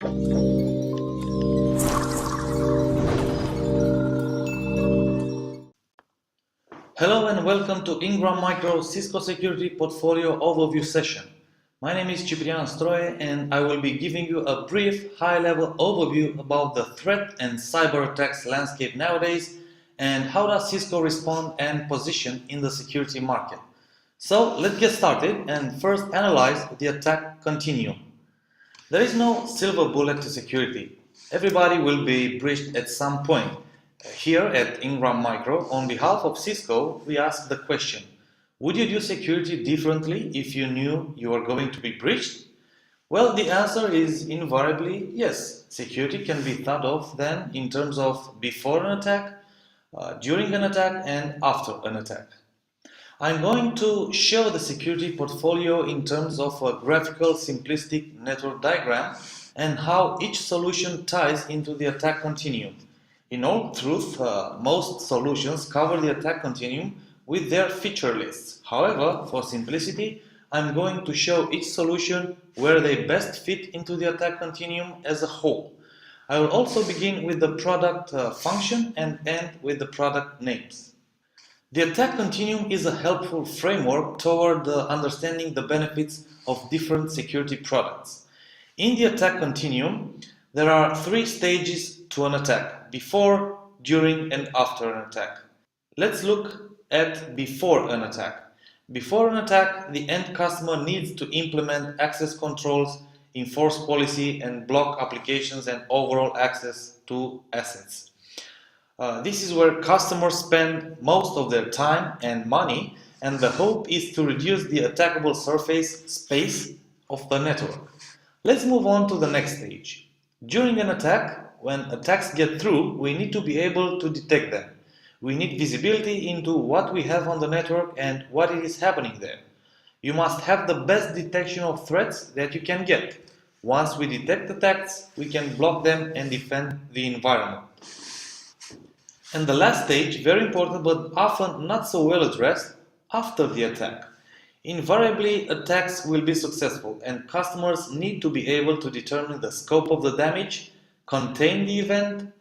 Hello and welcome to Ingram Micro Cisco Security Portfolio Overview session. My name is Ciprian Stroe and I will be giving you a brief high-level overview about the threat and cyber attacks landscape nowadays and how does Cisco respond and position in the security market. So let's get started and first analyze the attack continuum. There is no silver bullet to security. Everybody will be breached at some point. Here at Ingram Micro, on behalf of Cisco, we ask the question, would you do security differently if you knew you were going to be breached? Well, the answer is invariably yes. Security can be thought of then in terms of before an attack, during an attack, and after an attack. I'm going to show the security portfolio in terms of a graphical simplistic network diagram and how each solution ties into the attack continuum. In all truth, most solutions cover the attack continuum with their feature lists. However, for simplicity, I'm going to show each solution where they best fit into the attack continuum as a whole. I will also begin with the product function and end with the product names. The attack continuum is a helpful framework toward understanding the benefits of different security products. In the attack continuum, there are three stages to an attack: before, during, and after an attack. Let's look at before an attack. Before an attack, the end customer needs to implement access controls, enforce policy, and block applications and overall access to assets. This is where customers spend most of their time and money, and the hope is to reduce the attackable surface space of the network. Let's move on to the next stage. During an attack, when attacks get through, we need to be able to detect them. We need visibility into what we have on the network and what is happening there. You must have the best detection of threats that you can get. Once we detect attacks, we can block them and defend the environment. And the last stage, very important but often not so well addressed, after the attack. Invariably, attacks will be successful and customers need to be able to determine the scope of the damage, contain the event,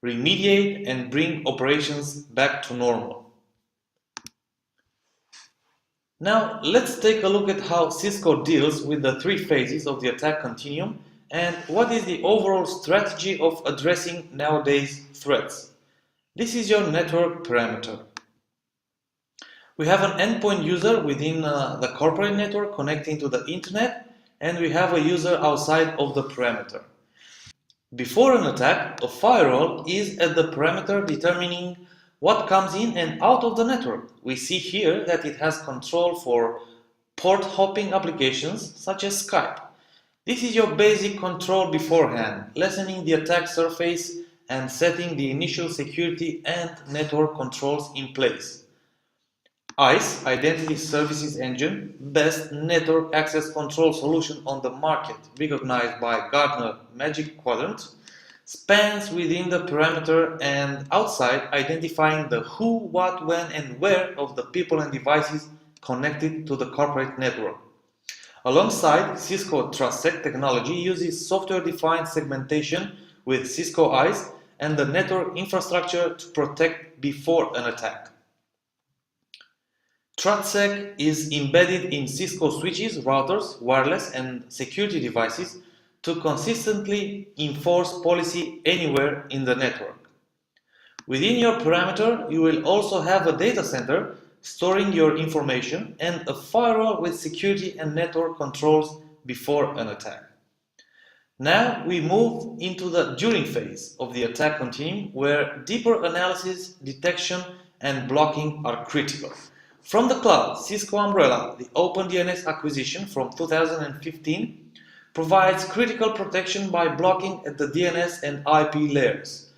remediate, and bring operations back to normal. Now, let's take a look at how Cisco deals with the three phases of the attack continuum and what is the overall strategy of addressing nowadays threats. This is your network parameter. We have an endpoint user within the corporate network connecting to the internet, and we have a user outside of the parameter. Before an attack, a firewall is at the parameter determining what comes in and out of the network. We see here that it has control for port hopping applications such as Skype. This is your basic control beforehand, lessening the attack surface and setting the initial security and network controls in place. ICE, Identity Services Engine, best network access control solution on the market, recognized by Gartner Magic Quadrant, spans within the parameter and outside, identifying the who, what, when, and where of the people and devices connected to the corporate network. Alongside, Cisco TrustSec technology uses software-defined segmentation with Cisco ICE and the network infrastructure to protect before an attack. TrustSec is embedded in Cisco switches, routers, wireless, and security devices to consistently enforce policy anywhere in the network. Within your parameter, you will also have a data center storing your information and a firewall with security and network controls before an attack. Now we move into the during phase of the attack continuum, where deeper analysis, detection, and blocking are critical. From the cloud, Cisco Umbrella, the OpenDNS acquisition from 2015, provides critical protection by blocking at the DNS and IP layers.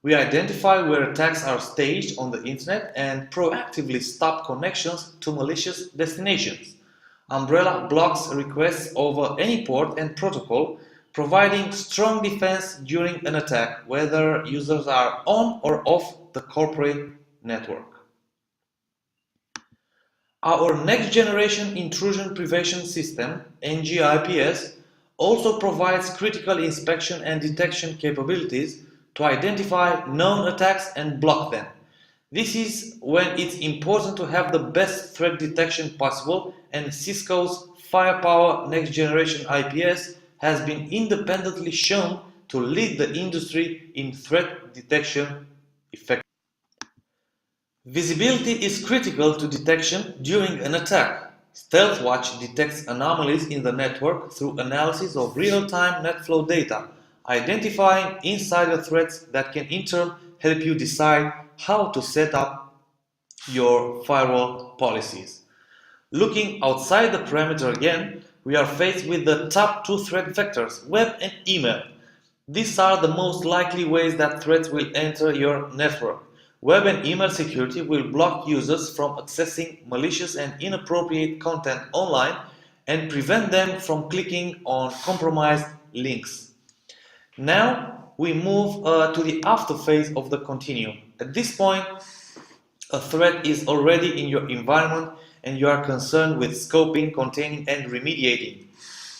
We identify where attacks are staged on the internet and proactively stop connections to malicious destinations. Umbrella blocks requests over any port and protocol, providing strong defense during an attack, whether users are on or off the corporate network. Our next generation intrusion prevention system, NGIPS, also provides critical inspection and detection capabilities to identify known attacks and block them. This is when it's important to have the best threat detection possible, and Cisco's firepower next generation IPS has been independently shown to lead the industry in threat detection effectively. Visibility is critical to detection during an attack. StealthWatch detects anomalies in the network through analysis of real-time NetFlow data, identifying insider threats that can in turn help you decide how to set up your firewall policies. Looking outside the perimeter again, we are faced with the top two threat vectors, web and email. These are the most likely ways that threats will enter your network. Web and email security will block users from accessing malicious and inappropriate content online and prevent them from clicking on compromised links. Now we move to the after phase of the continuum. At this point, a threat is already in your environment and you are concerned with scoping, containing and remediating.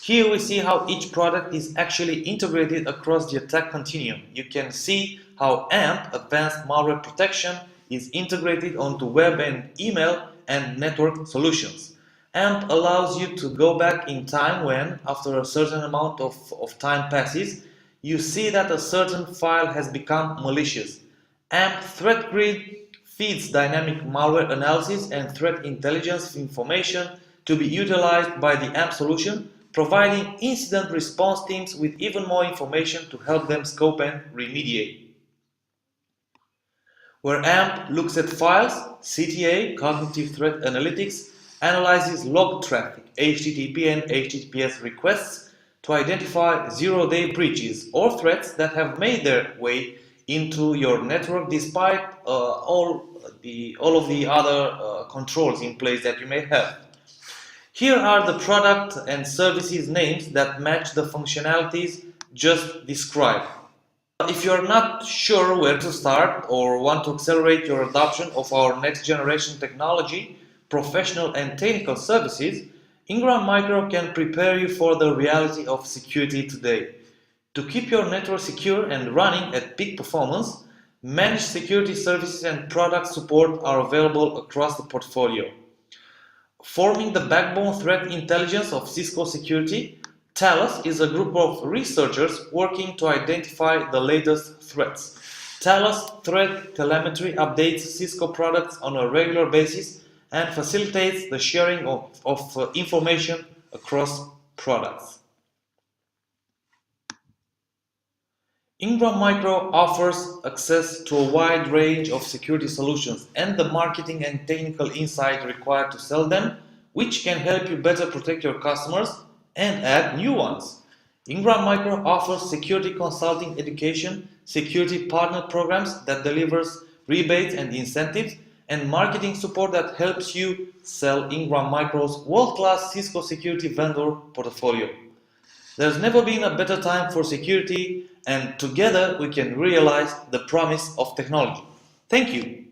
Here we see how each product is actually integrated across the attack continuum. You can see how AMP, Advanced Malware Protection, is integrated onto web and email and network solutions. AMP allows you to go back in time when, after a certain amount of time passes, you see that a certain file has become malicious. AMP Threat Grid feeds dynamic malware analysis and threat intelligence information to be utilized by the AMP solution, providing incident response teams with even more information to help them scope and remediate. Where AMP looks at files, CTA, Cognitive Threat Analytics, analyzes log traffic, HTTP and HTTPS requests to identify zero-day breaches or threats that have made their way into your network despite all of the other controls in place that you may have. Here are the product and services names that match the functionalities just described. If you are not sure where to start or want to accelerate your adoption of our next generation technology, professional and technical services, Ingram Micro can prepare you for the reality of security today. To keep your network secure and running at peak performance, managed security services and product support are available across the portfolio. Forming the backbone threat intelligence of Cisco Security, Talos is a group of researchers working to identify the latest threats. Talos Threat Telemetry updates Cisco products on a regular basis and facilitates the sharing of information across products. Ingram Micro offers access to a wide range of security solutions and the marketing and technical insight required to sell them, which can help you better protect your customers and add new ones. Ingram Micro offers security consulting education, security partner programs that delivers rebates and incentives, and marketing support that helps you sell Ingram Micro's world-class Cisco security vendor portfolio. There's never been a better time for security, and together we can realize the promise of technology. Thank you.